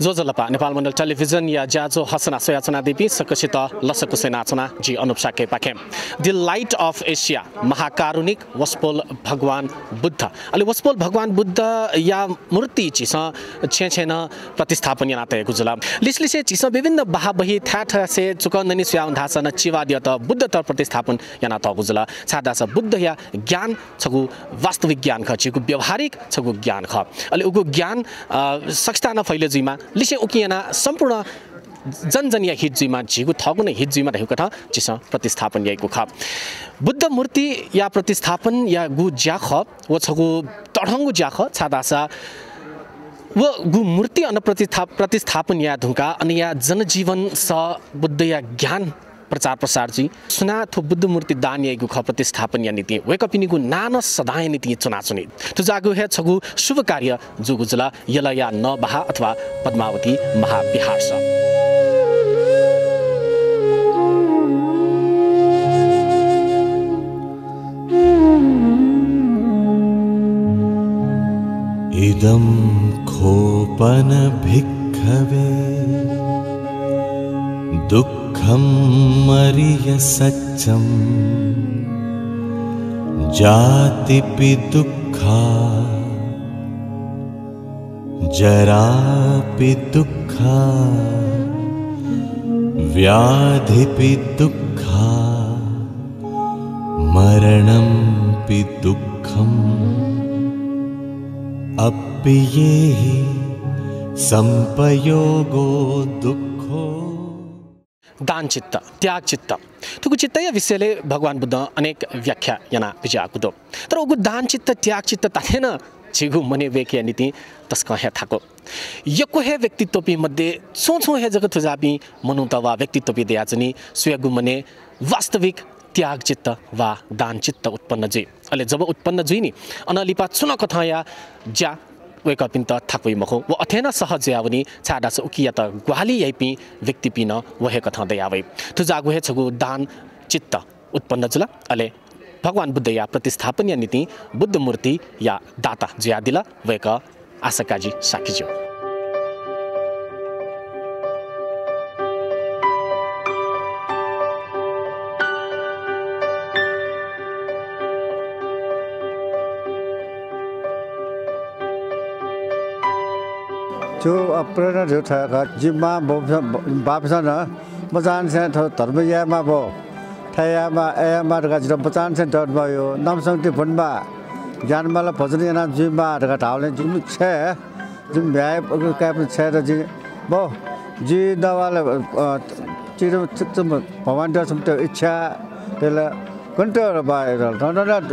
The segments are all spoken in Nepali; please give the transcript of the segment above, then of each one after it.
जो जलपा नेपाल मण्डल टेलिभिजन या जाजो हसना सोयाचना देवी सकसित लसकु सेनाचना जी अनुपसा के पाखे द लाइट अफ एशिया महाकारुणिक वस्पोल भगवान बुद्ध अलि वस्पोल भगवान बुद्ध या मूर्ति चिस छेन प्रतिस्थापन याते गुजला लिसलिसे चिस विभिन्न बहाबही थाठ से चुकन्दनी स्याउन धासन चिवादिय त बुद्ध त प्रतिस्थापन याना त गुजला सादा स बुद्ध या ज्ञान छगु वास्तविक ज्ञान ख चिगु व्यवहारिक छगु ज्ञान ख अलि उगु ज्ञान सक्स्ता न फैले जुइमा लिसे उकियाना सम्पूर्ण जनजनिया हिज्जुमा झिगु थगु नै हिज्जुमा रहेको छ चिस प्रतिस्थापन याइको ख बुद्ध मूर्ति या प्रतिस्थापन या गु ज्याख व छगु तढंगु ज्याख छादासा व गु मूर्ति अन प्रतिस्थापन या धुका अनि या जनजीवन स बुद्ध या ज्ञान प्रचार प्रसार जी सुना थो बुद्ध मूर्ति दान याइगु ख प्रतिस्थापन या नीति वेकपिनीगु नान सदाय नीति चुनाचुनी तो जागु हे छगु शुभ कार्य जुगुजला यला या न बहा अथवा पद्मावती महाविहार छ इदं खोपन भिक्खवे दुःखं मरिय सच्चं जातिपि दुःखा जरापि दुःखा व्याधिपि दुःखा मरणंपि दुःखम् अप्पियेहि संपयोगो दुःखो दान चित्त त्याग चित्त तुगु चित्त या विषयले भगवान बुद्ध अनेक व्याख्या याना बिजाकुदो तर उगु दान चित्त त्याग चित्त ताथेन छिगु मने वेके नीति तस्का हे थाको यको हे व्यक्तित्वपि मध्ये सोचो हे जगत जाबी मनुतवा व्यक्तित्वपि दयाचनी सुयगु मने वास्तविक त्याग चित्त वा दान चित्त उत्पन्न जुइ अले जब उत्पन्न जुइनी अनलिपा चुन कथा या ज्या वेकपिन त थाक्वै मखो व अथेना सहज यावनी छाडा स उकिया त ग्वाली याइपि व्यक्ति पिन वहे कथा दयावै तो जागु हे छगु दान चित्त उत्पन्न जुला अले भगवान बुद्ध या प्रतिस्थापन या नीति बुद्ध मूर्ति या दाता जुया दिला वेक आशकाजी साखिजो जो प्रेरणा जो था जिम्मा बापसन बचान से धर्मया मा बो थाया मा ए मा रगा जिम बचान से डट भयो नामसंग ति फनबा ज्ञान माला भजन याना जिम्मा रगा धावले जिम छे जिम भ्याय काप छे र जि बो जि दवाले चिरो चिम भगवान द सम इच्छा तेला कंटर बाय र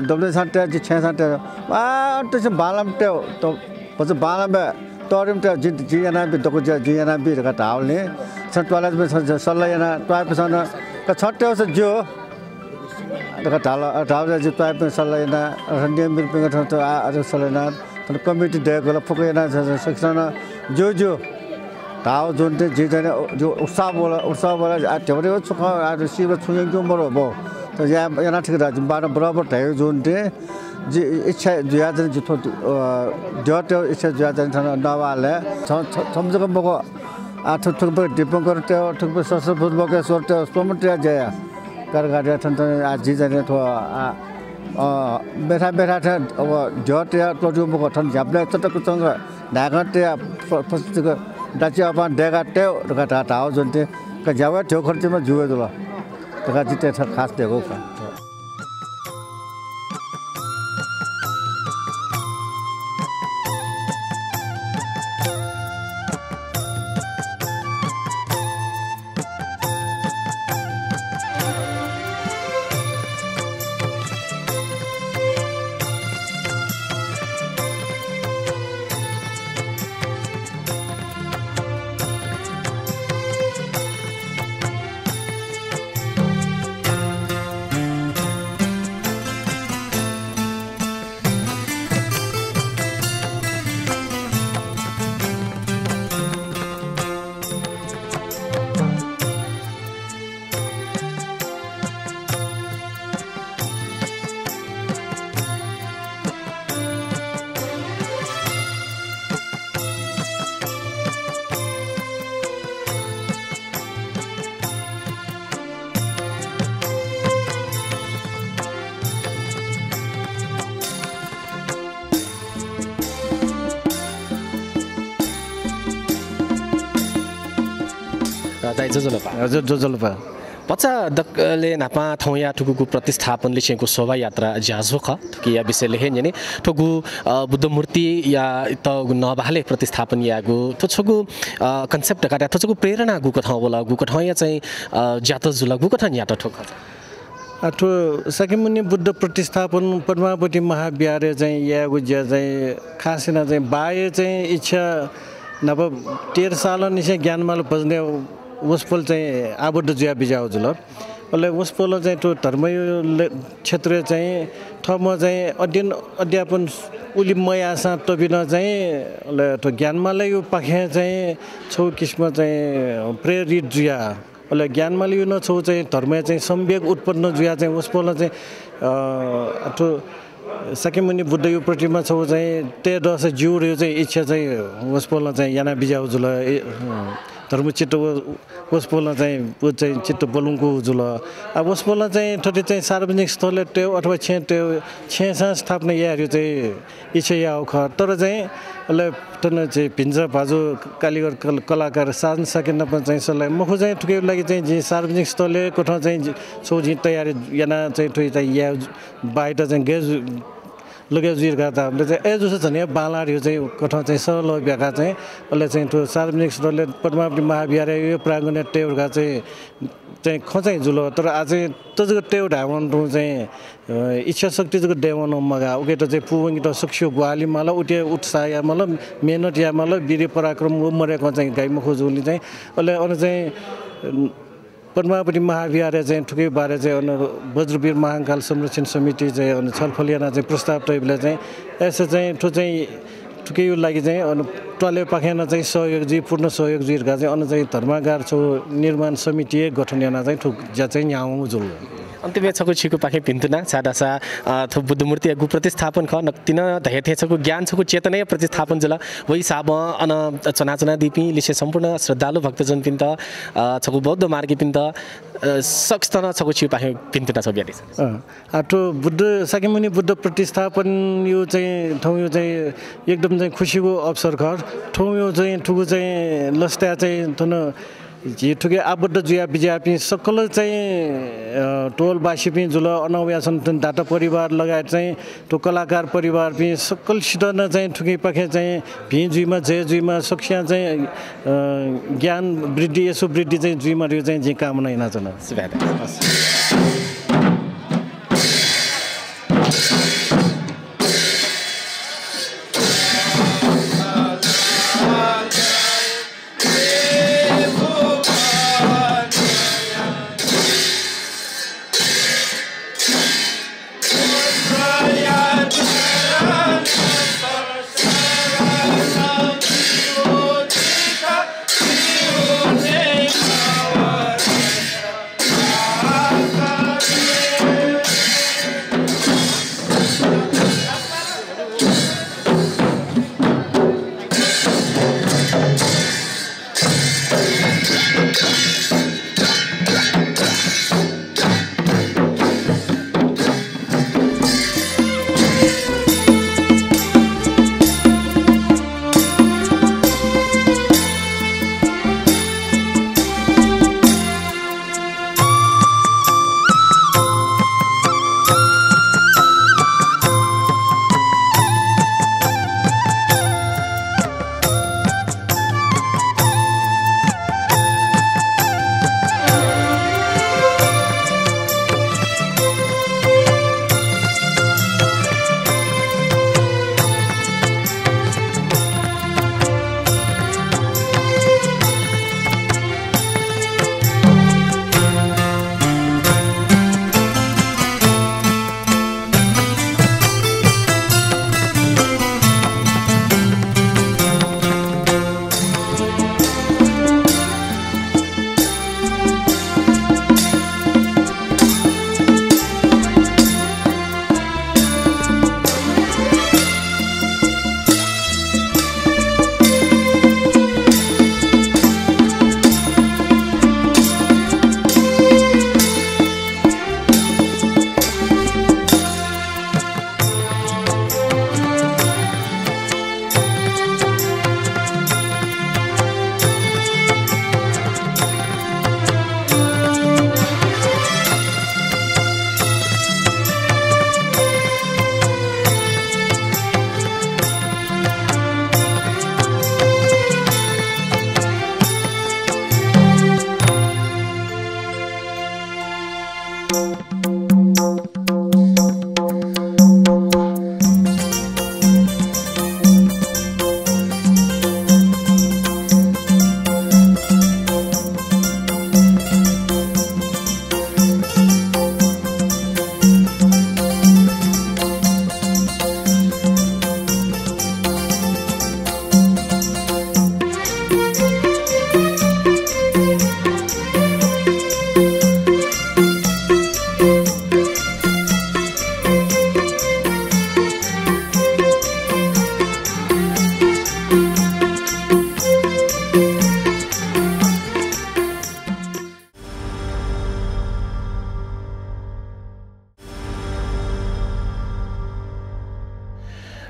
डब्ल्यू साटे जि छे साटे आ त बालम ते तो पछि बालम तोरिम त जियाना बि दको जियाना बि रगा धावले सटवाला में सल्लायना टॉय पसन का छट्टे से जो रगा धावले जि टॉय पे सल्लायना रन्डे मिल पे त आ सल्लायना त कमिटी देगला फुकेना सेक्सन जो धाव जुन त जे जो उत्साह बोला आ ठेवरे छुख आ सिब छुयङ जो मरो बो त याना ठिक राज बार बराबर थायो जुन ते जी इच्छा जुयाजन जुथो जट इच्छा जुयाजन थन नवाले समझको मको आ ठुक डिपङ करते ठुक ससुर फुटबके सोरते सोमटे जया कर गाडे थन आ जी जने थो बेठा थ अब जट या टोजु मको थन जाबले तटक चंग नागते फसको दाची अपन देगाटे रका ताव जन्ते का जावा ठो खर्चमा जुवे दला तका जिते खास देखो का जोजोलपा हजुर जोजोलपा पचा दकले नापा थौया ठुकुको प्रतिस्थापन लिसेको शोभायात्रा ज्याझो ख कि या विषय लेखे नि ठुकु बुद्ध मूर्ति या त नबाले प्रतिस्थापन यागु थछगु कन्सेप्ट काटा थछगु प्रेरणा गुको ठाउँ बोला गुको ठाउँ या चाहिँ ज्यात जुला गुको ठाउँ यात ठोक अथवा सकेमुनि बुद्ध प्रतिस्थापन पद्मावती महाविहार चाहिँ यागु ज्या चाहिँ खासिना चाहिँ बाह्य चाहिँ इच्छा नभ 13 साल निसे ज्ञानमाल बज्ने उसपल चाहिँ आबद्ध जुया बिजाउ जुल अहिले उसपल चाहिँ त्यो धर्म क्षेत्र चाहिँ ठाउँमा चाहिँ अध्यापन उली मयासा टबिन चाहिँ त्यो ज्ञानमालाई यो पाखे चाहिँ छौ किसिम चाहिँ प्रेरित जुया अहिले ज्ञानमाले यो नछौ चाहिँ धर्म चाहिँ सम्वेक उत्पन्न जुया चाहिँ उसपल चाहिँ त्यो सकेमुनि बुद्ध यो प्रतिमा छौ चाहिँ ते दस जिउ यो चाहिँ इच्छा चाहिँ उसपल चाहिँ याना बिजाउ जुल धर्मचित्त उसपोला चाहिँ ऊ चाहिँ चित्त बोलुङको जुल अब उसपोला चाहिँ ठट्टी चाहिँ सार्वजनिक स्थल टेउ अथवा छेसा स्थापना याहरू चाहिँ इच्छा या ख तर चाहिँ अहिले टन चाहिँ भिन्जा भाजु कालीगर कलाकार साजन सकिन पनि चाहिँ सल्लाह मुखु चाहिँ ठुकै लागि चाहिँ जे सार्वजनिक स्थल कोठा चाहिँ सोझी तयारी याना चाहिँ ठुइ चाहिँ या बाहिर चाहिँ गेज लगे जुर गर्दा हामीले चाहिँ ए जस्तो छ नि बालाहरू चाहिँ कठा चाहिँ सरल व्याख्या चाहिँ अहिले चाहिँ त्यो सार्वजनिक स्थलले पद्मावती महाविहार यो प्राङ्गण टेउका चाहिँ खचाइ जुलो तर आज तजको टेउ ढावन चाहिँ इच्छा शक्ति जको डेवन मगा उके त चाहिँ पुवंगी त सक्ष्यो ग्वाली माला उठे उत्साह या मतलब मेहनत या मतलब वीर पराक्रम मरेको चाहिँ गाई मुखजुली चाहिँ अहिले अरू चाहिँ पद्मावती महाविहार चाहिँ ठुकै बारे चाहिँ वज्रवीर महाकाल संरक्षण समिति चाहिँ छलफल याना चाहिँ प्रस्ताव टाइपले चाहिँ यसो चाहिँ ठु चाहिँ ठुकै यो लागि चाहिँ टले पाखेन चाहिँ सहयोग जी पूर्ण सहयोग जीका चाहिँ अनु चाहिँ धर्मागार छौ निर्माण समिति गठन याना चाहिँ ठुक ज्या चाहिँ न्याउ जुल अन्तिम छको छिको पाखे पिन्तुना छाडासा थु बुद्ध मूर्ति गु प्रतिस्थापन ख नक्तिन धैथे छको ज्ञान छको चेतनय प्रतिस्थापन जला वही साब अन चनाचना दिपि लिसे सम्पूर्ण श्रद्धालु भक्तजन पिन्त छको बौद्ध मार्गी पिन्त सक्स्तन छको छिको पाखे पिन्तुना छ ब्यादि आटो बुद्ध सकेमुनि बुद्ध प्रतिस्थापन यो चाहिँ ठाउँ यो चाहिँ एकदम चाहिँ खुसीको अवसर घर ठाउँ यो चाहिँ ठुको चाहिँ लस्ता चाहिँ थन जे ठुके आबद्ध जुया बिजापि सकल चाहिँ टोलवासी पनि जुल अनव्यासन डाटा परिवार लगायत चाहिँ त्यो कलाकार परिवार पनि सकल सिटन चाहिँ ठुके पाखे चाहिँ भि जुइमा जय जुइमा सक्षा चाहिँ ज्ञान वृद्धि यसो वृद्धि चाहिँ जुइमा यो चाहिँ जे कामना हैन छन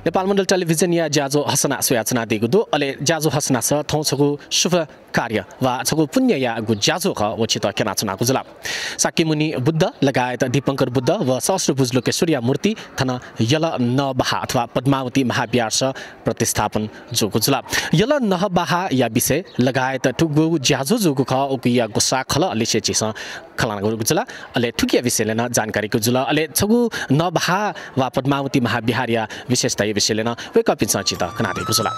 नेपाल मण्डल टेलिभिजन या जाजो हसना सोयाचना दिगु दो अले जाजो हसना स थौछगु शुभ कार्य वा छगु पुण्य या गु जाजो ख वचित केना चुना गुजला साकी मुनि बुद्ध लगायत दीपंकर बुद्ध व सहस्त्रभुज लोकेश्वरिया मूर्ति थन यल नबहा अथवा पद्मावती महाविहार स प्रतिस्थापन जो गुजला यल नहबहा या विषय लगायत टुगु जाजो जोगु ख ओकिया गुसा खल अलिसे चिस खलाना गुजला अले ठुकिया विषयले न जानकारी गुजला अले छगु नबहा वा पद्मावती महाविहार या विशेषता विषयले न वेकअप चित कनादे गुजला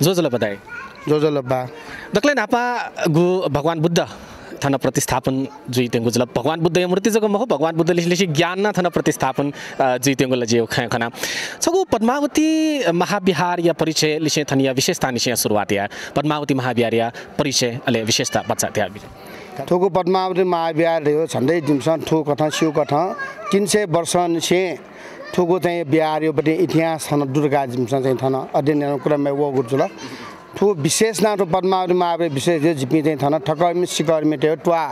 जोजल बताए जोजल बा दक्ले नापा गु भगवान बुद्ध थन प्रतिस्थापन जुइतेंगु जल भगवान बुद्ध या मूर्ति जग महो भगवान बुद्ध लिसि ज्ञान न थन प्रतिस्थापन जुइतेंगु लजे खना छगु पद्मावती महाविहार या परिचय लिसि थनिया विशेषता निसे सुरुवात या पद्मावती महाविहार या परिचय अले विशेषता बच्चा त्या ठोको पद्मावती महाविहार हो झन्डै दिमसन ठो कथा शिव कथा 300 वर्ष निसे ठोको चाहिँ बिहार यो बटे इतिहास थन दुर्गा जिमसन चाहिँ थन अध्ययन क्रममा वो गुजुल ठो विशेष नाटो पद्मावती महाविहार विशेष जो जिपि चाहिँ थन ठकर्मी सिकर्मी टे ट्वा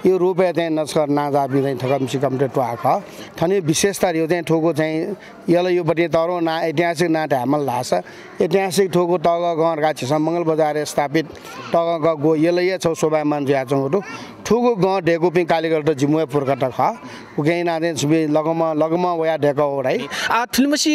यो रुपे चाहिँ नस्कर नाजाबि चाहिँ ठकर्मी सिकर्मी ट्वा ख थनि विशेषता यो चाहिँ ठोको चाहिँ यल यो बटे तरो ना ऐतिहासिक नाट हमल लास ऐतिहासिक ठोको तग गरका छ मंगल बजार स्थापित तग गो यल ये छ शोभामान ज्या छ ठुगो ग ढेको पिङ कालीगढ जिमुए पुरकट ख उगै नादे सुबे लगमा वया ढेको हो राइ आ थुलमसी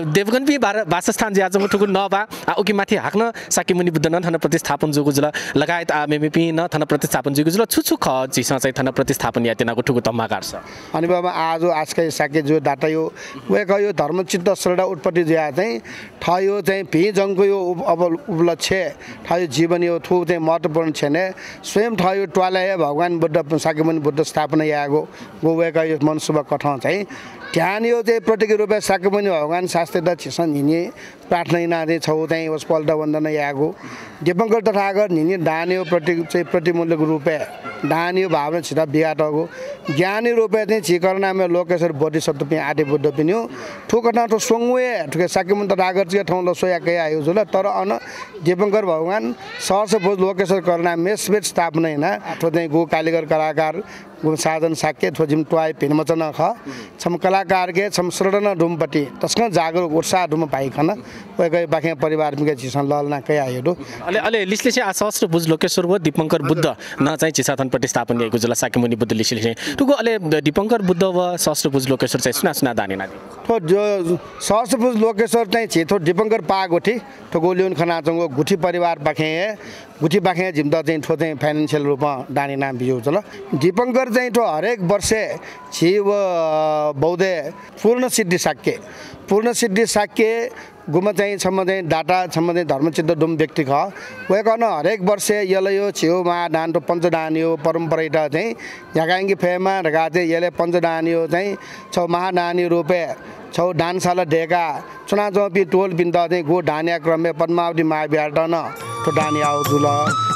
देवगन पि वासस्थान ज्या छ ठुगो नबा उकि माथि हाक्न साकी मुनि बुद्ध न थन प्रतिस्थापन जोगु जुल लगायत आ मेमेपि न थन प्रतिस्थापन जोगु जुल छुछु ख जिसा चाहिँ थन प्रतिस्थापन या तेनाको ठुगो तम्माकार छ अनि बाबा आज आजकै साके जो डाटा यो वे कयो धर्मचित्त श्रेणा उत्पत्ति ज्या चाहिँ ठयो चाहिँ भि जंगको यो अब उपलक्ष्य ठयो जीवन यो थु चाहिँ महत्त्वपूर्ण छने स्वयं ठयो ट्वाला भगवान बुद्ध साके मुनि बुद्ध स्थापना यागो गोवेका यो मनसुभ कथा चाहिँ ध्यान यो चाहिँ प्रतीक रूपमा साके मुनि भगवान शास्त्र छिसन हिने प्रार्थना नादे छौ चाहिँ वस पल्ट वन्दन यागो दीपंकर तथागत हिने दान्यो प्रतीक चाहिँ प्रतिमूल्यक रूपे दान्यो भावना छिटा बिगाटको ज्ञानी रूपे चाहिँ छिकरनामे लोकेश्वर बोधिसत्व पनि आदि बुद्ध पनि ठुकटा ठो सोंगवे ठुके साके मुनि तथागत के ठाउँ ल सोया के आयो जुल तर अन दीपंकर भगवान सहस बोध लोकेश्वर करना मेसबेट स्थापना हैन ठो चाहिँ गो कालीगर कलाकार साधन साक्य थोजिम ट्वाई पिनमचन ख छम कलाकार के छम श्रडन ढुमपट्टि तस्क जागरुक उत्साह ढुम पाइखन गए बाखे परिवार मिके छिसन ललना कय आयो अले अले लिसले चाहिँ सहस्त्र भुज लोकेश्वर व दीपंकर बुद्ध न चाहिँ चिसाथन प्रतिस्थापन गरेको जुल साके मुनि बुद्ध लिसले टुको अले दीपंकर बुद्ध व सहस्त्र भुज लोकेश्वर चाहिँ सुना सुना दाने नादि थो जो सहस्त्र भुज लोकेश्वर चाहिँ छिथो दीपंकर पागोठी ठगो लिउन खनाचंगो गुठी परिवार बाखे गुठी बाखे जिम्दा चाहिँ ठो चाहिँ फाइनान्शियल रूपमा दाने नाम बियो चल दीपंकर चाहिँ ठो हरेक वर्ष छि व बौद्धे पूर्ण सिद्धि साक्य गुमा चाहिँ सम्म चाहिँ डाटा सम्म चाहिँ धर्मचित्त डुम व्यक्ति ख वेकन हरेक वर्ष यसले यो छेउ महादान र पञ्चदान यो परम्परा चाहिँ यागाङ्गी फेमा रगा चाहिँ यसले पञ्चदान यो चाहिँ छौ महादानी रूपे छौ दानशाला ढेका चुना चौपी टोल बिन्द चाहिँ गो डानिया क्रमे पद्मावती महाविहार तो डानी आउँछु ल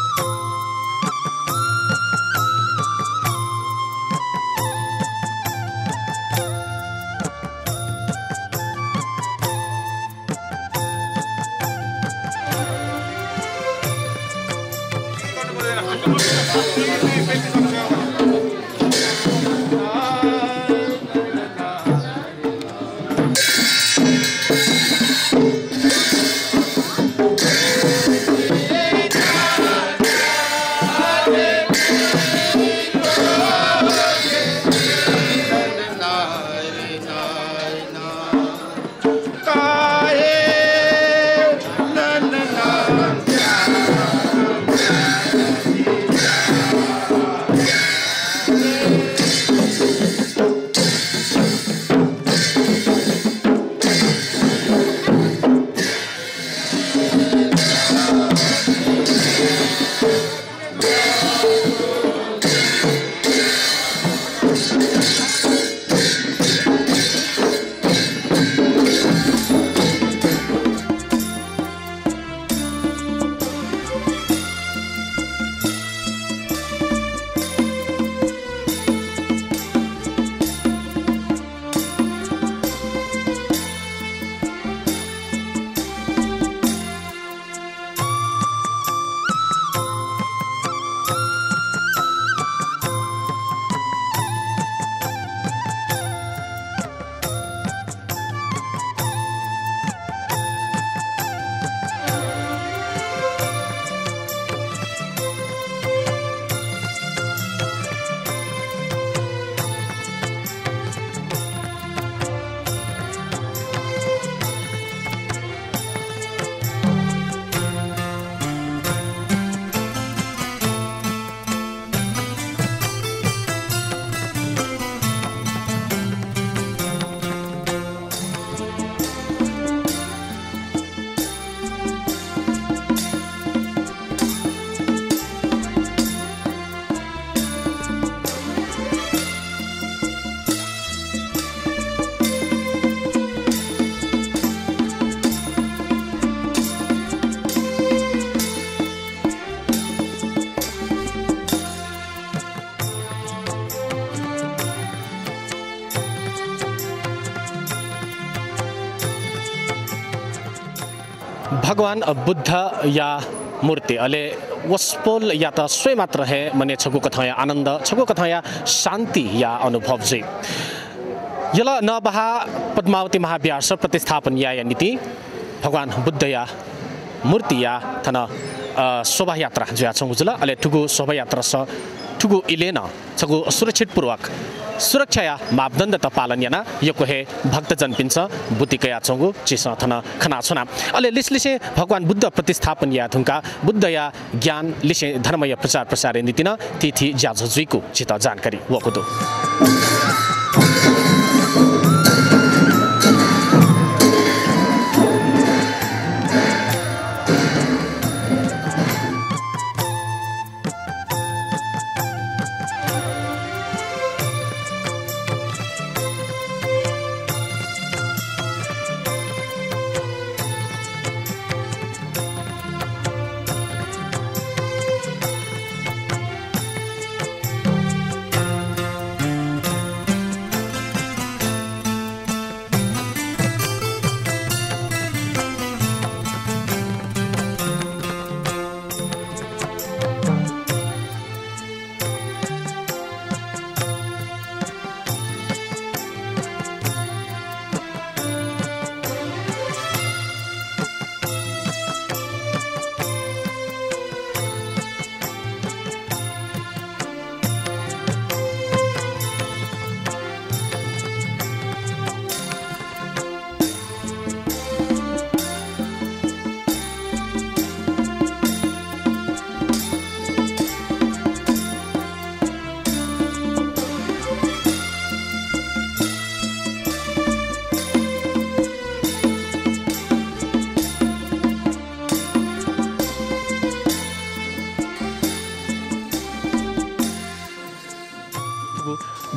भगवान बुद्ध या मूर्ति अले वस्पोल या त स्वय मात्र है मने छगु कथाया आनंद छगु कथाया शांति या अनुभव जी यला नबहा पद्मावती महाविहार प्रतिस्थापन या नीति भगवान बुद्ध या मूर्ति या थन शोभा यात्रा जुया छंगुजुला अले ठुगु शोभा यात्रा स ठुगु इलेन छगु सुरक्षित पूर्वक सुरक्षा या मापदण्ड त पालन याना यको हे भक्तजन पिन्छ बुतिकया चंगु चिस थन खना छना अले लिसलिसे भगवान बुद्ध प्रतिस्थापन या थुंका बुद्ध या ज्ञान लिसे धर्मय प्रचार प्रसार नीतिन तिथि ज्याजुजुइको चित जानकारी वकुदो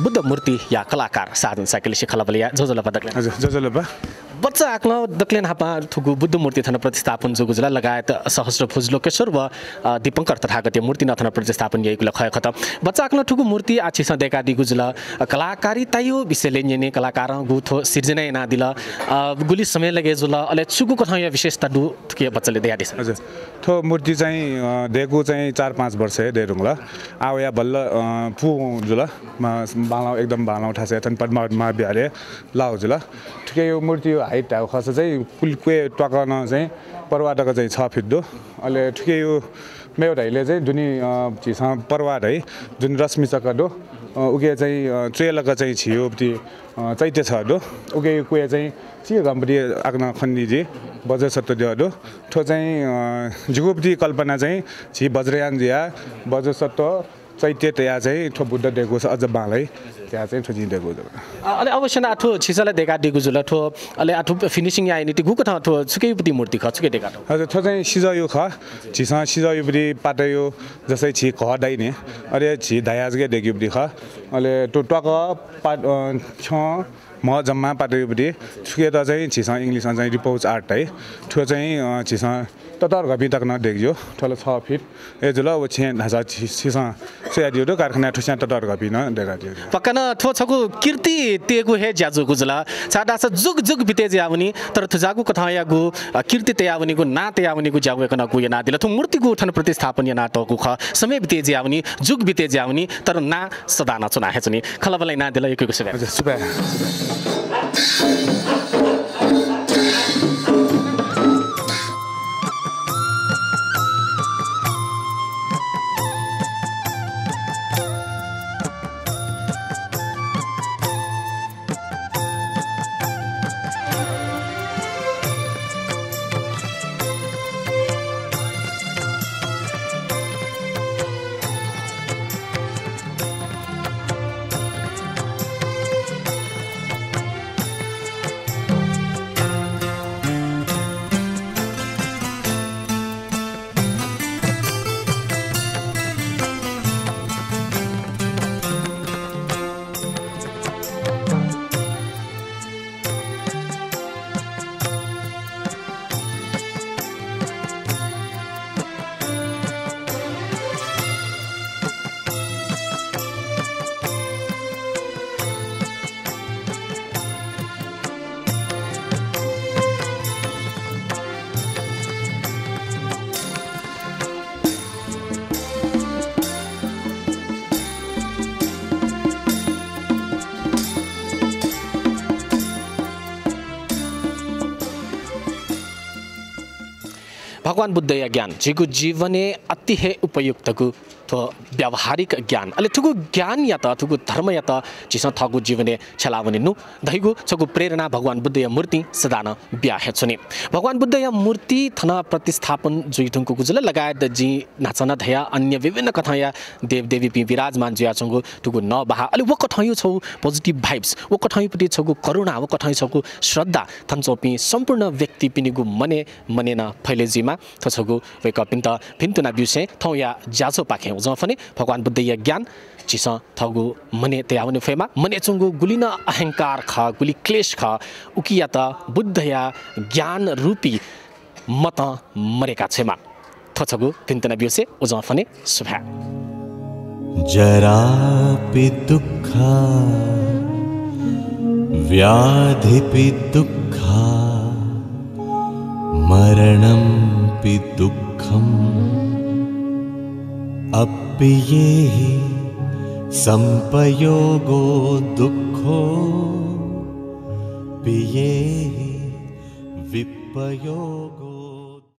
बुद्ध मूर्ति या कलाकार साधन साइकलिसी खलबलिया जोजोला पदकले हजुर जोजोलबा बच्चा आक्ल दक्लेन हापा थुगु बुद्ध मूर्ति थन प्रतिस्थापन जुगुजला लगायत सहस्र भुज लोकेश्वर व दीपंकर तथागतीय मूर्ति नथन प्रतिस्थापन यही कुल खय खत बच्चा आक्ल ठुगु मूर्ति आछि सदेखा दिगुजला कलाकारी तायो विषयले न्यने कलाकार गुथो सिर्जना ना दिला गुली समय लगे जुला अले छुगु कथा या विशेषता दु के बच्चाले देया दिस हजुर थो मूर्ति चाहिँ देखु चाहिँ 4-5 वर्ष देरुङला आया बल्ल पु जुला बालाउ एकदम बालाउ ठासे थन पद्मा बिहाले लाउ जुला ठिकै यो मूर्ति हाइट खस चाहिँ कुलके टकन चाहिँ परवाटक चाहिँ 6 फिट दो अहिले ठिकै यो मेउटाइले चाहिँ जुनी चिसँग परवाट है जुन रश्मि चक्कर दो उके चाहिँ चेलक चाहिँ छियोपति चैत्य छ दो उके कुए चाहिँ चिया गम्बडी आग्न खन्दिजी बजार सत्य दियो दो ठो चाहिँ जुगुपति कल्पना चाहिँ छि वज्रयान दिया बजार सत्य चैत्य तया चाहिँ ठो बुद्ध देको छ अझ बालै त्यहाँ चाहिँ ठो जिदेको अले अवश्य न आठो छिसला देखा दिगु जुल ठो अले आठो फिनिशिङ या नि गुको थ ठो छुकेपति मूर्ति ख छुके देखा हजुर ठो चाहिँ सिजयो ख छिसा सिजयोपति पाटयो जसै छि ख दाइने अरे छि दायाजगे देग्युपति ख अले टो टक पाट छ म जम्मा पाटयोपति छुके त चाहिँ छिसा इंग्लिशमा चाहिँ रिपोज आर्ट है ठो चाहिँ छिसा ततर गबी तक न देख्यो ठोल 6 फिट ए जुल ओ छे भाषा छिसा सेदियो दो कारखाना ठुसा ततर गबी न देगा दियो पक्का न ठो छगु कीर्ति तेगु हे ज्याजु गुजला छाडा छ जुग जुग बिते ज्यावनी तर थुजागु कथा यागु कीर्ति तेयावनी गु ना तेयावनी गु ज्यागु कन गु ना दिला थु मूर्ति गु उठन प्रतिस्थापन या नाटकु ख समय बिते ज्यावनी जुग बिते ज्यावनी तर ना सदा न चुना हेचनी खलबलाई ना दिला एकैको सुबे सुबे भगवान बुद्ध या ज्ञान जिगु जीवने अति हे उपयुक्तगु तो व्यावहारिक ज्ञान अले थुगु ज्ञान या त थुगु धर्म या त जिस थगु जीवने छलावने नु धैगु छगु प्रेरणा भगवान बुद्ध या मूर्ति सदान ब्याहे छने भगवान बुद्ध या मूर्ति थना प्रतिस्थापन जुइथुंकु गुजल लगायत जी नाचना धया अन्य विभिन्न कथा या देव देवी पि विराजमान जुया छंगु थुगु न बहा अले वो कथायु छौ पोजिटिभ भाइब्स वो कथायु पति छगु करुणा वो कथायु छगु श्रद्धा थन्चोपि सम्पूर्ण व्यक्ति पिनिगु मने न फैलेजीमा थछगु वेकअप इन त भिन्तुना बिउसे थौ या जाजो पाखे जफने भगवान बुद्ध या ज्ञान चिस थगु मने त्याउने फेमा मने चुंगु गुलिन अहंकार ख गुली क्लेश ख उकिया त बुद्ध या ज्ञान रूपी मत मरेका छेमा थछगु भिन्तुना बिउसे जफने सुभा जरापि दुःखा व्याधिपि दुःखा मरणंपि दुःखम् अप्पियेहि संपयोगो दुःखो पियेहि विपयोगो